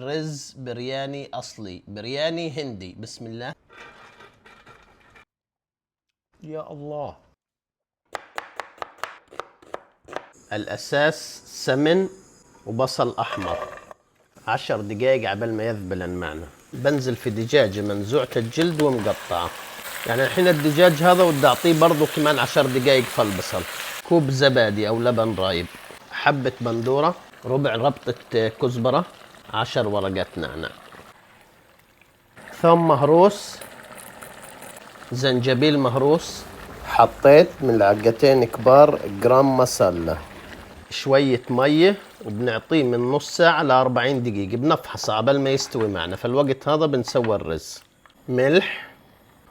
رز برياني أصلي، برياني هندي. بسم الله. يا الله. الأساس سمن وبصل أحمر. 10 دقايق عبال ما يذبلن معنا. بنزل في دجاجة منزوعة الجلد ومقطعة. يعني الحين الدجاج هذا ودي أعطيه برضو كمان 10 دقايق فالبصل. كوب زبادي أو لبن رايب، حبة بندورة، ربع ربطة كزبرة، 10 ورقات نعناع، ثوم مهروس، زنجبيل مهروس. حطيت ملعقتين كبار جرام مسلة، شوية مية، وبنعطيه من نص ساعة ل40 دقيقة. بنفحصه عبال ما يستوي معنا. في الوقت هذا بنسوي الرز. ملح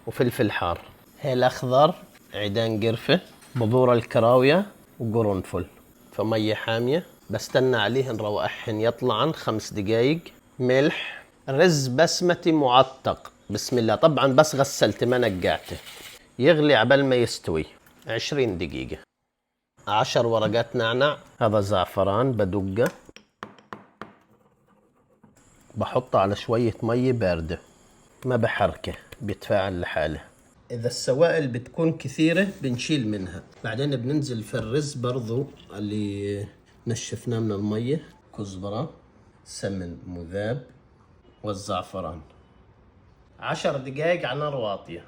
وفلفل حار، هيل أخضر، عيدان قرفة، بذور الكراوية وقرنفل. فمية حامية بستنى عليهن روائحهن يطلعن 5 دقايق. ملح. رز بسمتي معتق. بسم الله. طبعا بس غسلته ما نقعته. يغلي عبال ما يستوي 20 دقيقة. 10 ورقات نعناع. هذا زعفران بدقه، بحطه على شوية مية باردة، ما بحركه، بيتفاعل لحاله. إذا السوائل بتكون كثيرة بنشيل منها. بعدين بننزل في الرز برضو اللي نشفناه من المية، كزبرة، سمن مذاب، والزعفران. 10 دقايق على نار واطية.